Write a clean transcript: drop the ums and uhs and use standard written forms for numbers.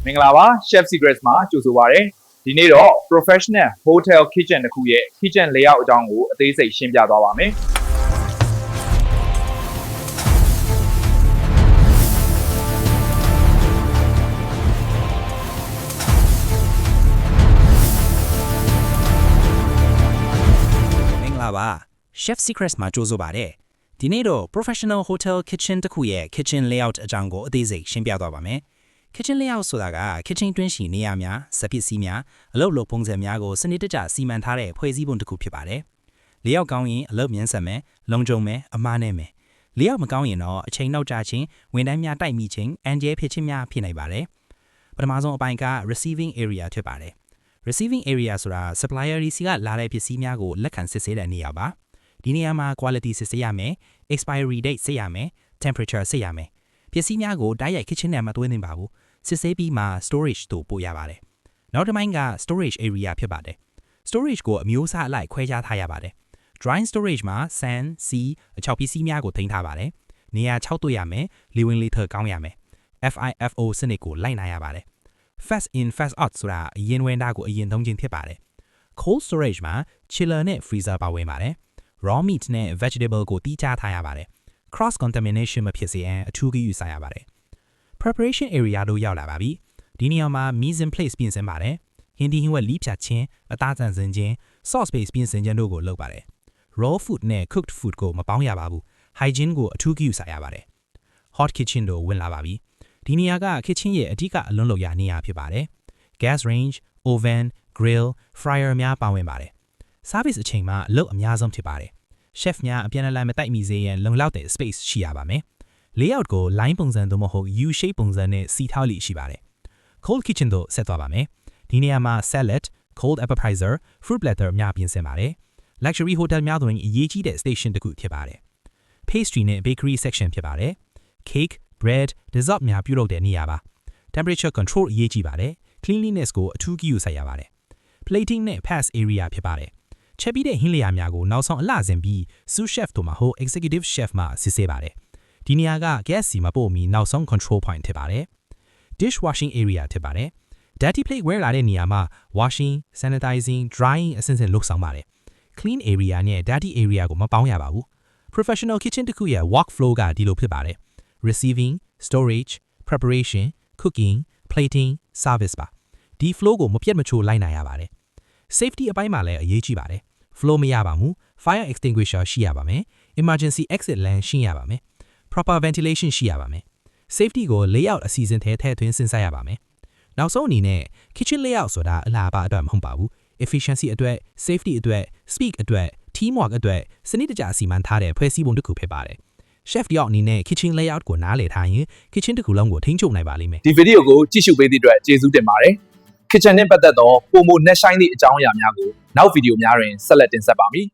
မင်္ဂလာပါ Chef Secrets မှာကြိုဆိုပါရစေဒီနေ့တော့ Professional Hotel Kitchen တစ်ခုရဲ့ Kitchen Layout အကြောင်းကိုအသေးစိတ်ရှင်းပြသွားပါမယ်ပါ Chef Secrets မှာကြိုးဆိုပါတယ်ဒီနေ့တော့ Professional Hotel Kitchen တစ်ခုရဲ့ Kitchen Layout အကြောင်းကိုအသေးစိတ်ရှင်းပြသွားပါမယ် Kitchen Layout ဆိုတာက Kitchen တွင်းရှိနေရာများစပစ္စည်းများအလုပ်လုပ်ပုံစံများကိုစနစ်တကျစီမံထားတဲ့ဖွဲ့စည်းပုံတစ်ခုဖြစ်ပါတယ် Layout ကောင်းရင်အလုပ်မြန်ဆန်မယ်လုံခြုံမယ်အမှားနဲ့မယ် Layout မကောင်းရင်တော့အချိန်နောက်ကျခြင်းဝန်ထမ်းများတိုက်မိခြင်းအန်ဂျဲဖြစ်ခြင်းများဖြစ်နိုင်ပါတယ်ပထမဆုံးအပိုင်းက Receiving Area ဖြစ်ပါတယ် Receiving Area ဆိုတာ supplier တွေစီကလာတဲ့ပစ္စည်းများကိုလက်ခံစစ်ဆေးတဲ့နေရာပါဒီနေရာမှာ quality စစ်ဆေးရမယ် expiry date စစ်ရမယ် temperature စစ်ရမယ်ပစ္စည်းများကိုတိုက်ရိုက် kitchen ထဲမှာသွင်းနေပါဘူးစစ်ဆေးပြီးမှ storage သို့ပို့ရပါတယ်နောက်တစ်ပိုင်းက storage area ဖြစ်ပါတယ် storage ကိုအမျိုးအစားအလိုက်ခွဲခြားထားရပါတယ် dry storage မှာ sand, sea အချောက်ပစ္စည်းများကိုထိန်းထားပါတယ်နေရာ6တွေ့ရမယ်လေဝင်လေထွက်ကောင်းရမယ် FIFO စနစ်ကိုလိုက်နာရပါတယ် fast in fast out ဆိုတာအရင်ဝင်တာကိုအရင်သုံးခြင်းဖြစ်ပါတယ် cold storage မှာ chiller နဲ့ freezer ပါဝင်ပါတယ် raw meat နဲ့ vegetable ကိုတီးခြားထားရပါတယ် cross contamination မဖြစ်စေရန်အထူးဂရုစိုက်ရပါတယ် preparation area တို့ရောက်လာပါပြီဒီနေရာမှာ mise en place ပြင်ဆင်ပါတယ်ဟင်းဒီဟင်းဝက်လီးဖြတ်ခြင်းအသားဆန်စင်ခြင်း sauce base ပြင်ဆင်ခြင်းတို့ကိုလုပ်ပါတယ် raw food နဲ့ cooked food ကိုမပေါင်းရပါဘူး hygiene ကိုအထူးဂရုစိုက်ရပါတယ် hot kitchen တို့ဝင်လာပါပြီဒီနေရာက kitchen ရဲ့အဓိကအလွန်လို့ရနေရာဖြစ်ပါတယ် gas range oven grill fryer များပါဝင်ပါတယ် service အချိန်မှာအလုပ်အများဆုံးဖြစ်ပါတယ် chef များအပြန်အလှန်မတိုက်မိစေရန်လုံလောက်တဲ့ space ရှိရပါမယ် layout ကို line ပုံစံသို့မဟုတ် U shape ပုံစံနဲ့စီထားလိရှိပါတယ် cold kitchen တို့ဆက်သွားပါမယ်ဒီနေရာမှာ salad cold appetizer fruit platter များပြင်ဆင်ပါတယ် luxury hotel များတွင်အရေးကြီးတဲ့ station တစ်ခုဖြစ်ပါတယ် pastry နဲ့ bakery section ဖြစ်ပါတယ် cake bread dessert များပြုလုပ်တဲ့နေရာပါ temperature control အရေးကြီးပါတယ် cleanliness ကိုအထူးဂရုစိုက်ရပါတယ် plating နဲ့ pass area ဖြစ်ပါတယ်ချက်ပြီးတဲ့ဟင်းလျာများကိုနောက်ဆုံးအလှဆင်ပြီး sous chef တို့မှာ executive chef မှာစစ်ဆေးပါတယ်ဒီနေရာက gas စီမပို့မီနောက်ဆုံး control point ဖြစ်ပါတယ် dish washing area ဖြစ်ပါတယ် dirty plate ဝဲလာတဲ့နေရာမှာ washing sanitizing drying အဆင့်ဆင့်လုပ်ဆောင်ပါတယ် clean area နဲ့ dirty area ကိုမပေါင်းရပါဘူး professional kitchen တစ်ခုရဲ့ workflow ကဒီလိုဖြစ်ပါတယ် receiving storage preparation cooking plating service ပါဒီ flow ကိုမပြတ်မချိုးလိုက်နိုင်ရပါတယ် safety အပိုင်းမှာလည်းအရေးကြီးပါတယ် flow မရပါဘူး fire extinguisher ရှိရပါမယ် emergency exit lane ရှင်းရပါမယ် proper ventilation ရှိရပါမယ် safety ကို layout အစီအစဉ်ထဲထည့်သွင်းစဉ်းစားရပါမယ်နောက်ဆုံးအနေနဲ့ kitchen layout ဆိုတာအလားအပါအတွက်မဟုတ်ပါဘူး efficiency အတွက် safety အတွက် speed အတွက် teamwork အတွက်စနစ်တကျစီမံထားတဲ့ဖွဲ့စည်းပုံတစ်ခုဖြစ်ပါတယ် chef တယောက်အနေနဲ့ kitchen layout ကိုနားလည်ထားရင် kitchen တစ်ခုလုံးကိုထိန်းချုပ်နိုင်ပါလိမ့်မယ်ဒီဗီဒီယိုကိုကြည့်ရှုပေးသည့်အတွက်ကျေးဇူးတင်ပါတယ် Kitchen နဲ့ပတ်သက်သောပုံမနက်ရှိုင်းသည့်အကြောင်းအရာများကိုနောက်ဗီဒီယိုများတွင်ဆက်လက်တင်ဆက်ပါမည်